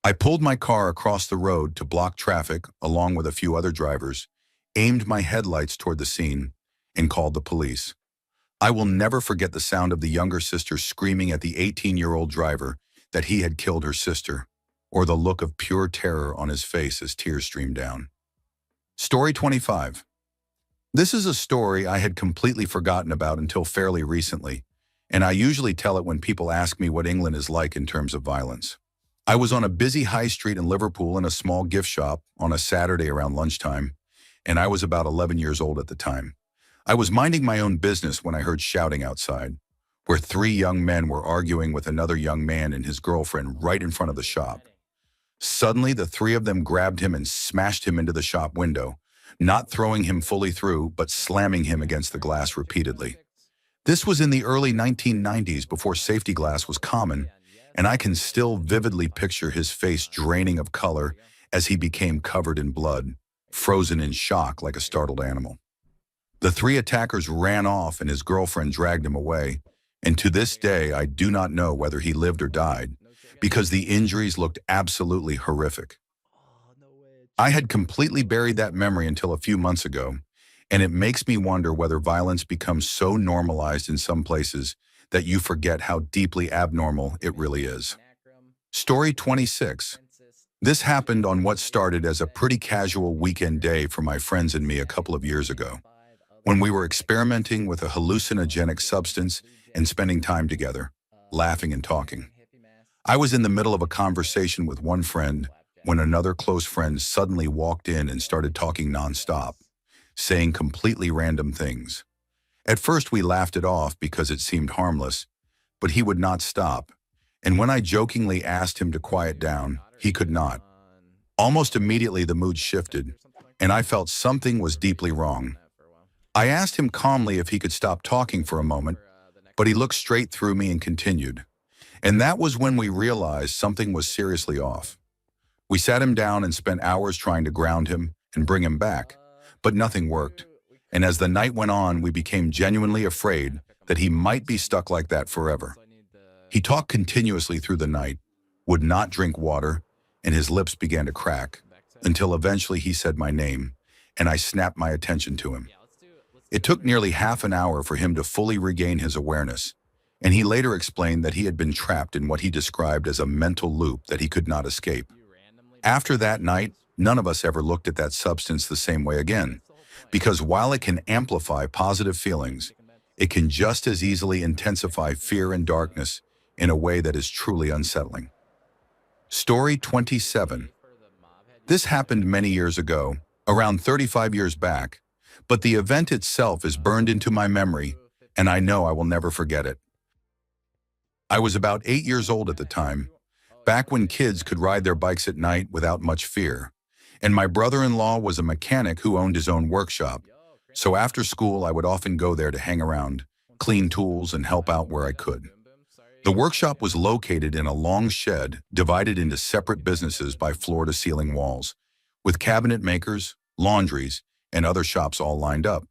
I pulled my car across the road to block traffic along with a few other drivers, aimed my headlights toward the scene, and called the police. I will never forget the sound of the younger sister screaming at the 18-year-old driver that he had killed her sister, or the look of pure terror on his face as tears streamed down. Story 25. This is a story I had completely forgotten about until fairly recently, and I usually tell it when people ask me what England is like in terms of violence. I was on a busy high street in Liverpool in a small gift shop on a Saturday around lunchtime, and I was about 11 years old at the time. I was minding my own business when I heard shouting outside, where 3 young men were arguing with another young man and his girlfriend right in front of the shop. Suddenly, the 3 of them grabbed him and smashed him into the shop window, not throwing him fully through, but slamming him against the glass repeatedly. This was in the early 1990s before safety glass was common, and I can still vividly picture his face draining of color as he became covered in blood, frozen in shock like a startled animal. The three attackers ran off and his girlfriend dragged him away, and to this day I do not know whether he lived or died, because the injuries looked absolutely horrific. I had completely buried that memory until a few months ago, and it makes me wonder whether violence becomes so normalized in some places that you forget how deeply abnormal it really is. Story 26. This happened on what started as a pretty casual weekend day for my friends and me a couple of years ago, when we were experimenting with a hallucinogenic substance and spending time together, laughing and talking. I was in the middle of a conversation with one friend when another close friend suddenly walked in and started talking nonstop, saying completely random things. At first we laughed it off because it seemed harmless, but he would not stop, and when I jokingly asked him to quiet down, he could not. Almost immediately the mood shifted, and I felt something was deeply wrong. I asked him calmly if he could stop talking for a moment, but he looked straight through me and continued. And that was when we realized something was seriously off. We sat him down and spent hours trying to ground him and bring him back, but nothing worked. And as the night went on, we became genuinely afraid that he might be stuck like that forever. He talked continuously through the night, would not drink water, and his lips began to crack, until eventually he said my name, and I snapped my attention to him. It took nearly half an hour for him to fully regain his awareness, and he later explained that he had been trapped in what he described as a mental loop that he could not escape. After that night, none of us ever looked at that substance the same way again, because while it can amplify positive feelings, it can just as easily intensify fear and darkness in a way that is truly unsettling. Story 27. This happened many years ago, around 35 years back, but the event itself is burned into my memory, and I know I will never forget it. I was about 8 years old at the time, back when kids could ride their bikes at night without much fear, and my brother-in-law was a mechanic who owned his own workshop, so after school I would often go there to hang around, clean tools, and help out where I could. The workshop was located in a long shed divided into separate businesses by floor-to-ceiling walls, with cabinet makers, laundries, and other shops all lined up,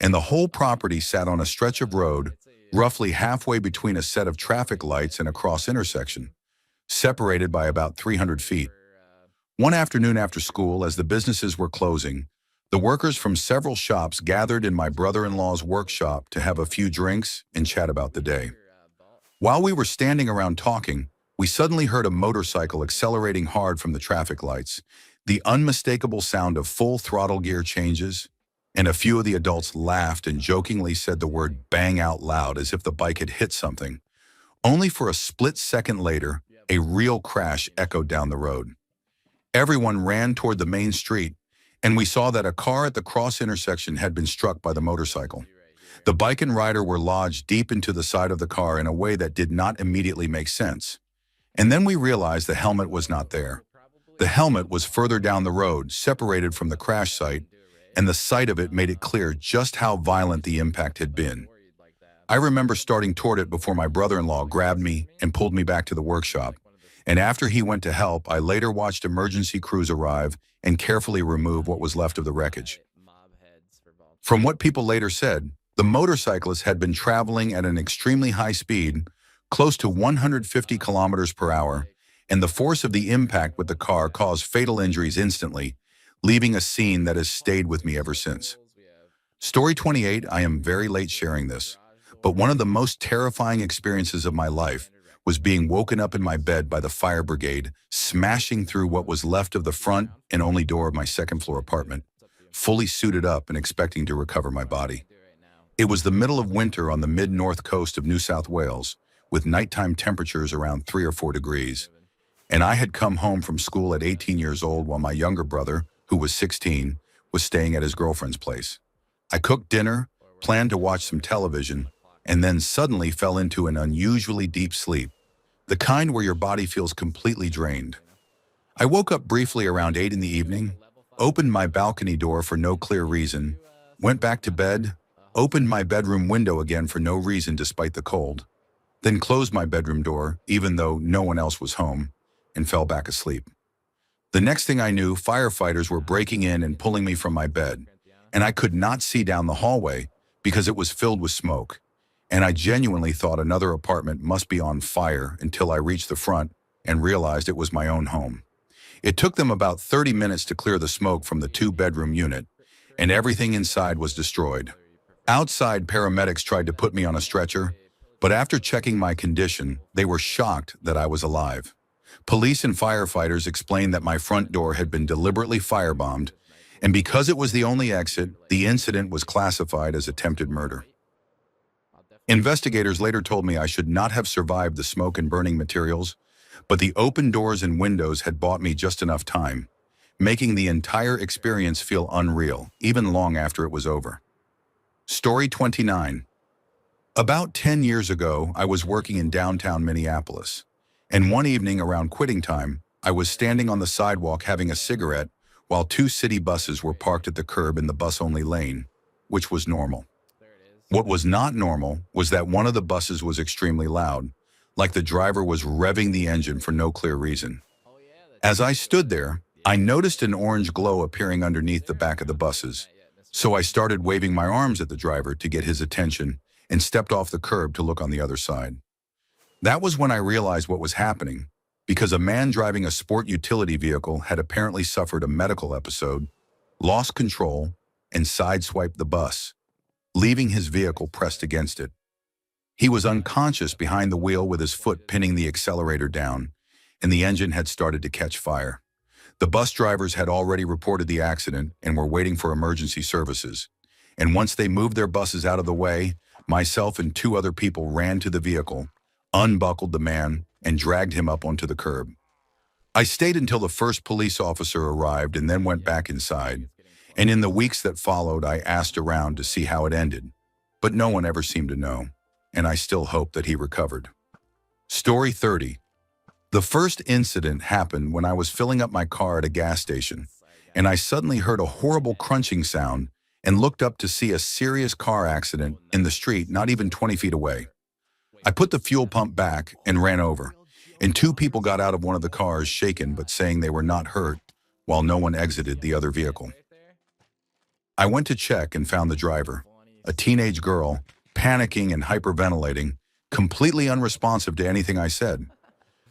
and the whole property sat on a stretch of road roughly halfway between a set of traffic lights and a cross intersection, separated by about 300 feet. One afternoon after school, as the businesses were closing, the workers from several shops gathered in my brother-in-law's workshop to have a few drinks and chat about the day. While we were standing around talking, we suddenly heard a motorcycle accelerating hard from the traffic lights, the unmistakable sound of full throttle gear changes, and a few of the adults laughed and jokingly said the word bang out loud as if the bike had hit something. Only for a split second later, a real crash echoed down the road. Everyone ran toward the main street, and we saw that a car at the cross intersection had been struck by the motorcycle. The bike and rider were lodged deep into the side of the car in a way that did not immediately make sense. And then we realized the helmet was not there. The helmet was further down the road, separated from the crash site, and the sight of it made it clear just how violent the impact had been. I remember starting toward it before my brother-in-law grabbed me and pulled me back to the workshop, and after he went to help, I later watched emergency crews arrive and carefully remove what was left of the wreckage. From what people later said, the motorcyclist had been traveling at an extremely high speed, close to 150 kilometers per hour, and the force of the impact with the car caused fatal injuries instantly, leaving a scene that has stayed with me ever since. Story 28, I am very late sharing this, but one of the most terrifying experiences of my life was being woken up in my bed by the fire brigade, smashing through what was left of the front and only door of my second-floor apartment, fully suited up and expecting to recover my body. It was the middle of winter on the mid-north coast of New South Wales, with nighttime temperatures around 3 or 4 degrees. And I had come home from school at 18 years old while my younger brother, who was 16, was staying at his girlfriend's place. I cooked dinner, planned to watch some television, and then suddenly fell into an unusually deep sleep, the kind where your body feels completely drained. I woke up briefly around 8 in the evening, opened my balcony door for no clear reason, went back to bed, opened my bedroom window again for no reason despite the cold, then closed my bedroom door even though no one else was home, and fell back asleep. The next thing I knew, firefighters were breaking in and pulling me from my bed, and I could not see down the hallway because it was filled with smoke, and I genuinely thought another apartment must be on fire until I reached the front and realized it was my own home. It took them about 30 minutes to clear the smoke from the two-bedroom unit, and everything inside was destroyed. Outside, paramedics tried to put me on a stretcher, but after checking my condition, they were shocked that I was alive. Police and firefighters explained that my front door had been deliberately firebombed, and because it was the only exit, the incident was classified as attempted murder. Investigators later told me I should not have survived the smoke and burning materials, but the open doors and windows had bought me just enough time, making the entire experience feel unreal, even long after it was over. Story 29. About 10 years ago, I was working in downtown Minneapolis, and one evening around quitting time, I was standing on the sidewalk having a cigarette while two city buses were parked at the curb in the bus-only lane, which was normal. What was not normal was that one of the buses was extremely loud, like the driver was revving the engine for no clear reason. As I stood there, I noticed an orange glow appearing underneath the back of the buses, so I started waving my arms at the driver to get his attention and stepped off the curb to look on the other side. That was when I realized what was happening, because a man driving a sport utility vehicle had apparently suffered a medical episode, lost control, and sideswiped the bus, leaving his vehicle pressed against it. He was unconscious behind the wheel with his foot pinning the accelerator down, and the engine had started to catch fire. The bus drivers had already reported the accident and were waiting for emergency services. And once they moved their buses out of the way, myself and two other people ran to the vehicle, unbuckled the man, and dragged him up onto the curb. I stayed until the first police officer arrived and then went back inside. And in the weeks that followed, I asked around to see how it ended, but no one ever seemed to know, and I still hope that he recovered. Story 30. The first incident happened when I was filling up my car at a gas station, and I suddenly heard a horrible crunching sound and looked up to see a serious car accident in the street not even 20 feet away. I put the fuel pump back and ran over, and two people got out of one of the cars shaken but saying they were not hurt, while no one exited the other vehicle. I went to check and found the driver, a teenage girl, panicking and hyperventilating, completely unresponsive to anything I said.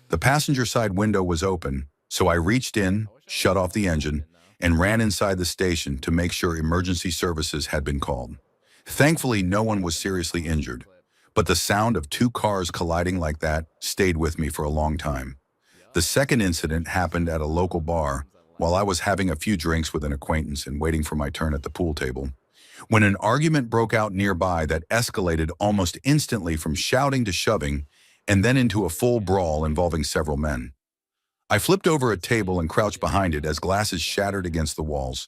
The passenger side window was open, so I reached in, shut off the engine, and ran inside the station to make sure emergency services had been called. Thankfully, no one was seriously injured, but the sound of two cars colliding like that stayed with me for a long time. The second incident happened at a local bar while I was having a few drinks with an acquaintance and waiting for my turn at the pool table, when an argument broke out nearby that escalated almost instantly from shouting to shoving and then into a full brawl involving several men. I flipped over a table and crouched behind it as glasses shattered against the walls.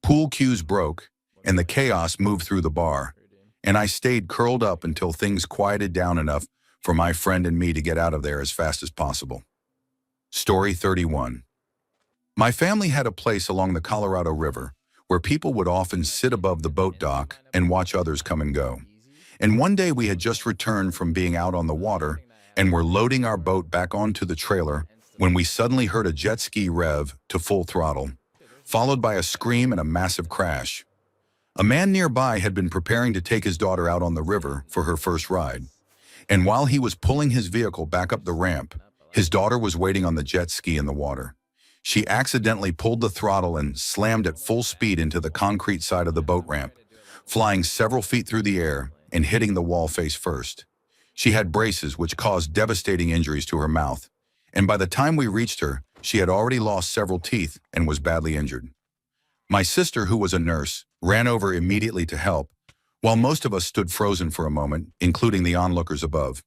Pool cues broke, and the chaos moved through the bar, and I stayed curled up until things quieted down enough for my friend and me to get out of there as fast as possible. Story 31. My family had a place along the Colorado River where people would often sit above the boat dock and watch others come and go. And one day we had just returned from being out on the water and were loading our boat back onto the trailer when we suddenly heard a jet ski rev to full throttle, followed by a scream and a massive crash. A man nearby had been preparing to take his daughter out on the river for her first ride, and while he was pulling his vehicle back up the ramp, his daughter was waiting on the jet ski in the water. She accidentally pulled the throttle and slammed at full speed into the concrete side of the boat ramp, flying several feet through the air and hitting the wall face first. She had braces which caused devastating injuries to her mouth, and by the time we reached her, she had already lost several teeth and was badly injured. My sister, who was a nurse, ran over immediately to help, while most of us stood frozen for a moment, including the onlookers above.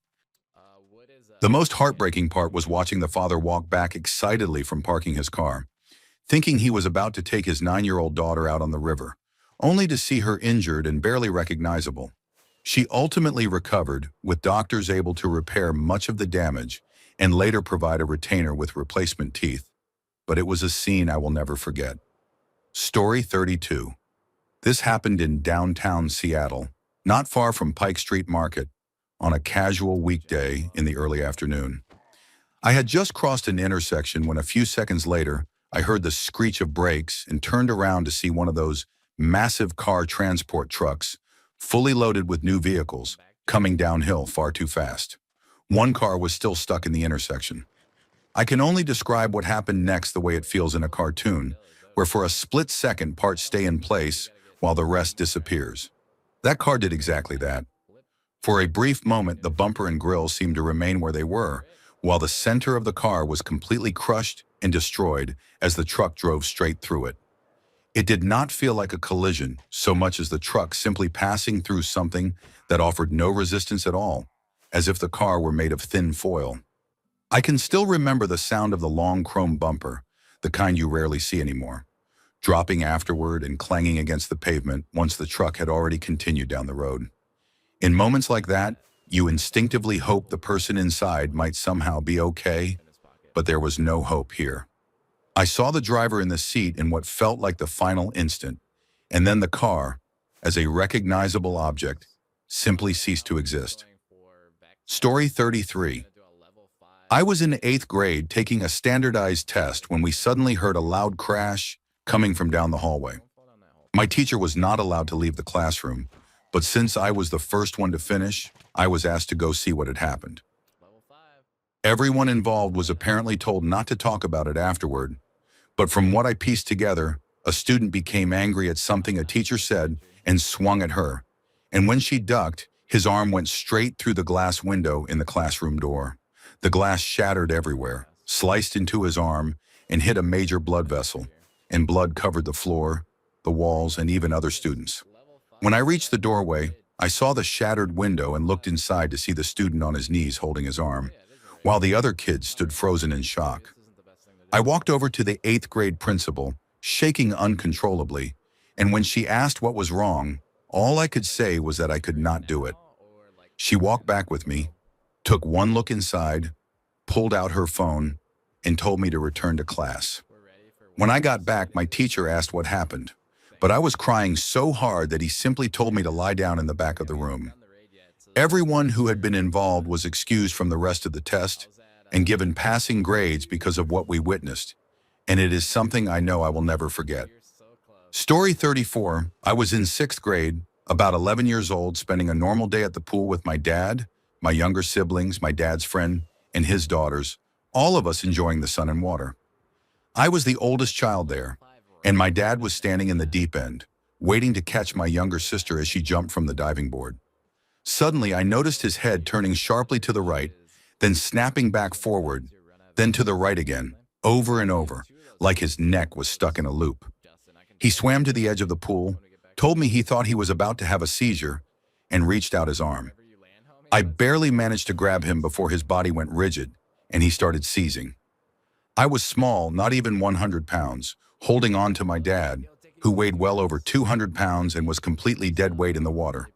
The most heartbreaking part was watching the father walk back excitedly from parking his car, thinking he was about to take his 9-year-old daughter out on the river, only to see her injured and barely recognizable. She ultimately recovered, with doctors able to repair much of the damage and later provide a retainer with replacement teeth, but it was a scene I will never forget. Story 32. This happened in downtown Seattle, not far from Pike Street Market, on a casual weekday in the early afternoon. I had just crossed an intersection when a few seconds later, I heard the screech of brakes and turned around to see one of those massive car transport trucks, fully loaded with new vehicles, coming downhill far too fast. One car was still stuck in the intersection. I can only describe what happened next the way it feels in a cartoon, where for a split second parts stay in place while the rest disappears. That car did exactly that. For a brief moment, the bumper and grille seemed to remain where they were, while the center of the car was completely crushed and destroyed as the truck drove straight through it. It did not feel like a collision so much as the truck simply passing through something that offered no resistance at all, as if the car were made of thin foil. I can still remember the sound of the long chrome bumper, the kind you rarely see anymore, dropping afterward and clanging against the pavement once the truck had already continued down the road. In moments like that, you instinctively hope the person inside might somehow be okay, but there was no hope here. I saw the driver in the seat in what felt like the final instant, and then the car, as a recognizable object, simply ceased to exist. Story 33. I was in 8th grade taking a standardized test when we suddenly heard a loud crash coming from down the hallway. My teacher was not allowed to leave the classroom, but since I was the first one to finish, I was asked to go see what had happened. Everyone involved was apparently told not to talk about it afterward, but from what I pieced together, a student became angry at something a teacher said and swung at her, and when she ducked, his arm went straight through the glass window in the classroom door. The glass shattered everywhere, sliced into his arm, and hit a major blood vessel, and blood covered the floor, the walls, and even other students. When I reached the doorway, I saw the shattered window and looked inside to see the student on his knees holding his arm, while the other kids stood frozen in shock. I walked over to the 8th grade principal, shaking uncontrollably, and when she asked what was wrong, all I could say was that I could not do it. She walked back with me, took one look inside, pulled out her phone, and told me to return to class. When I got back, my teacher asked what happened, but I was crying so hard that he simply told me to lie down in the back of the room. Everyone who had been involved was excused from the rest of the test and given passing grades because of what we witnessed, and it is something I know I will never forget. Story 34. I was in 6th grade, about 11 years old, spending a normal day at the pool with my dad, my younger siblings, my dad's friend, and his daughters, all of us enjoying the sun and water. I was the oldest child there, and my dad was standing in the deep end, waiting to catch my younger sister as she jumped from the diving board. Suddenly, I noticed his head turning sharply to the right, then snapping back forward, then to the right again, over and over, like his neck was stuck in a loop. He swam to the edge of the pool, told me he thought he was about to have a seizure, and reached out his arm. I barely managed to grab him before his body went rigid, and he started seizing. I was small, not even 100 pounds, holding on to my dad, who weighed well over 200 pounds and was completely dead weight in the water.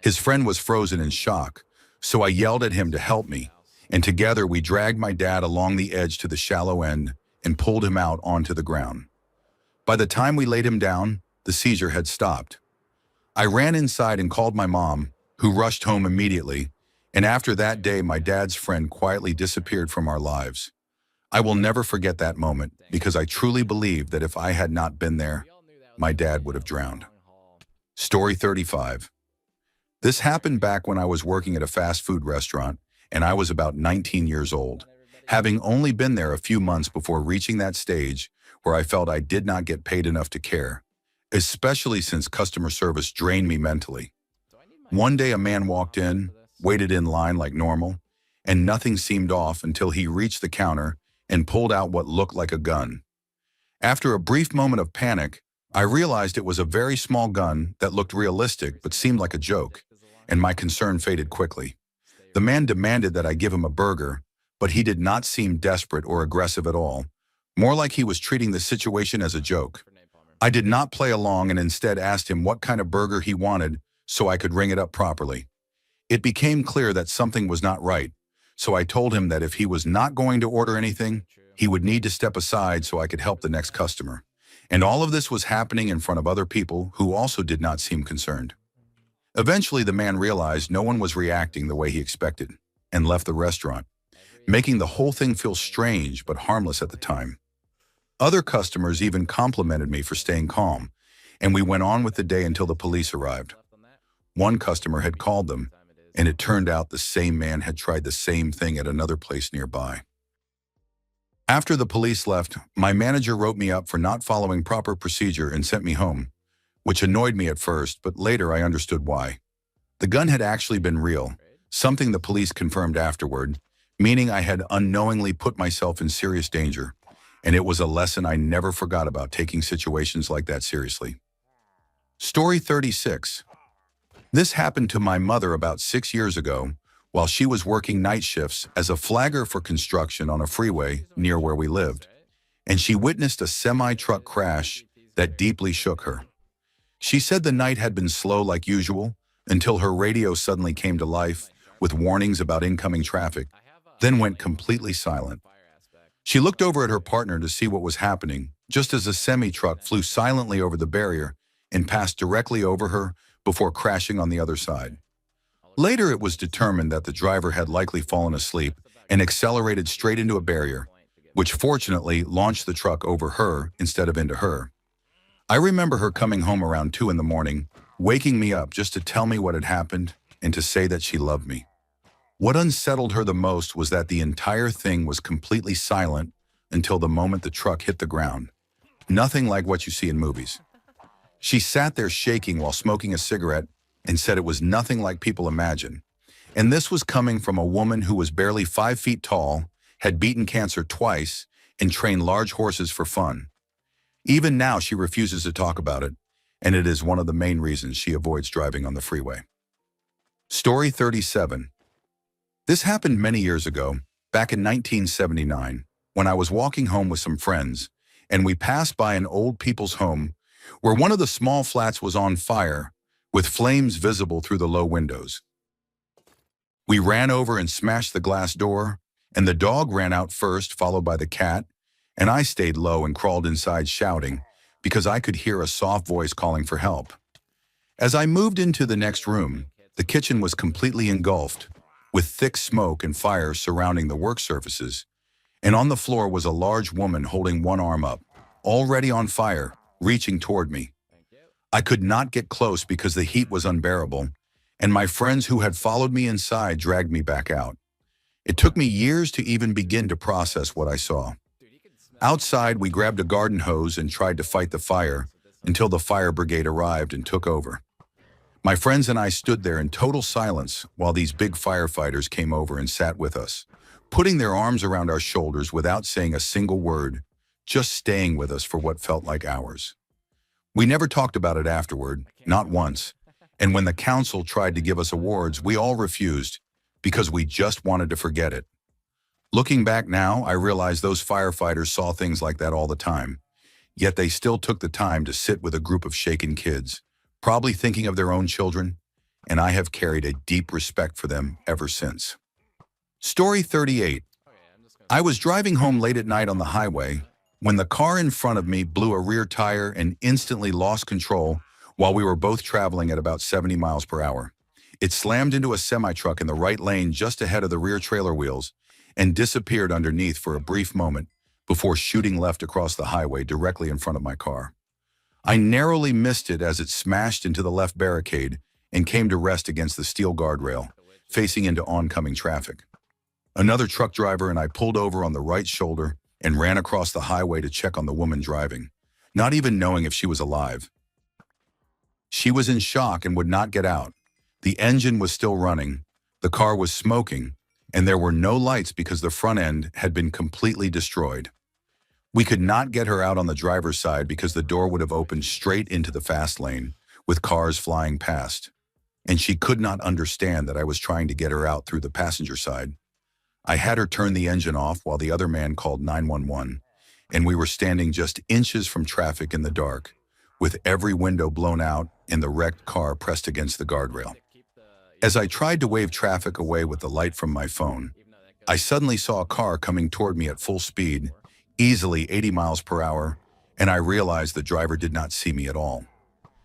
His friend was frozen in shock, so I yelled at him to help me, and together we dragged my dad along the edge to the shallow end and pulled him out onto the ground. By the time we laid him down, the seizure had stopped. I ran inside and called my mom, who rushed home immediately, and after that day, my dad's friend quietly disappeared from our lives. I will never forget that moment because I truly believe that if I had not been there, my dad would have drowned. Story 35. This happened back when I was working at a fast food restaurant, and I was about 19 years old, having only been there a few months before reaching that stage where I felt I did not get paid enough to care, especially since customer service drained me mentally. One day a man walked in, waited in line like normal, and nothing seemed off until he reached the counter and pulled out what looked like a gun. After a brief moment of panic, I realized it was a very small gun that looked realistic but seemed like a joke, and my concern faded quickly. The man demanded that I give him a burger, but he did not seem desperate or aggressive at all, more like he was treating the situation as a joke. I did not play along and instead asked him what kind of burger he wanted so I could ring it up properly. It became clear that something was not right, so I told him that if he was not going to order anything, he would need to step aside so I could help the next customer. And all of this was happening in front of other people who also did not seem concerned. Eventually, the man realized no one was reacting the way he expected and left the restaurant, making the whole thing feel strange but harmless at the time. Other customers even complimented me for staying calm, and we went on with the day until the police arrived. One customer had called them, and it turned out the same man had tried the same thing at another place nearby. After the police left, my manager wrote me up for not following proper procedure and sent me home, which annoyed me at first, but later I understood why. The gun had actually been real, something the police confirmed afterward, meaning I had unknowingly put myself in serious danger, and it was a lesson I never forgot about taking situations like that seriously. Story 36. This happened to my mother about 6 years ago while she was working night shifts as a flagger for construction on a freeway near where we lived, and she witnessed a semi-truck crash that deeply shook her. She said the night had been slow like usual until her radio suddenly came to life with warnings about incoming traffic, then went completely silent. She looked over at her partner to see what was happening, just as a semi-truck flew silently over the barrier and passed directly over her before crashing on the other side. Later, it was determined that the driver had likely fallen asleep and accelerated straight into a barrier, which fortunately launched the truck over her instead of into her. I remember her coming home around 2 in the morning, waking me up just to tell me what had happened and to say that she loved me. What unsettled her the most was that the entire thing was completely silent until the moment the truck hit the ground. Nothing like what you see in movies. She sat there shaking while smoking a cigarette and said it was nothing like people imagine. And this was coming from a woman who was barely 5 feet tall, had beaten cancer twice, and trained large horses for fun. Even now, she refuses to talk about it, and it is one of the main reasons she avoids driving on the freeway. Story 37. This happened many years ago, back in 1979, when I was walking home with some friends, and we passed by an old people's home where one of the small flats was on fire, with flames visible through the low windows. We ran over and smashed the glass door, and the dog ran out first, followed by the cat, and I stayed low and crawled inside shouting because I could hear a soft voice calling for help. As I moved into the next room, the kitchen was completely engulfed, with thick smoke and fire surrounding the work surfaces, and on the floor was a large woman holding one arm up, already on fire, reaching toward me. I could not get close because the heat was unbearable, and my friends who had followed me inside dragged me back out. It took me years to even begin to process what I saw. Outside, we grabbed a garden hose and tried to fight the fire until the fire brigade arrived and took over. My friends and I stood there in total silence while these big firefighters came over and sat with us, putting their arms around our shoulders without saying a single word, just staying with us for what felt like hours. We never talked about it afterward, not once, and when the council tried to give us awards, we all refused because we just wanted to forget it. Looking back now, I realize those firefighters saw things like that all the time, yet they still took the time to sit with a group of shaken kids, probably thinking of their own children, and I have carried a deep respect for them ever since. Story 38. I was driving home late at night on the highway when the car in front of me blew a rear tire and instantly lost control while we were both traveling at about 70 miles per hour. It slammed into a semi-truck in the right lane just ahead of the rear trailer wheels and disappeared underneath for a brief moment before shooting left across the highway directly in front of my car. I narrowly missed it as it smashed into the left barricade and came to rest against the steel guardrail, facing into oncoming traffic. Another truck driver and I pulled over on the right shoulder and ran across the highway to check on the woman driving, not even knowing if she was alive. She was in shock and would not get out. The engine was still running, the car was smoking, and there were no lights because the front end had been completely destroyed. We could not get her out on the driver's side because the door would have opened straight into the fast lane, with cars flying past. And she could not understand that I was trying to get her out through the passenger side. I had her turn the engine off while the other man called 911, and we were standing just inches from traffic in the dark, with every window blown out and the wrecked car pressed against the guardrail. As I tried to wave traffic away with the light from my phone, I suddenly saw a car coming toward me at full speed, easily 80 miles per hour, and I realized the driver did not see me at all.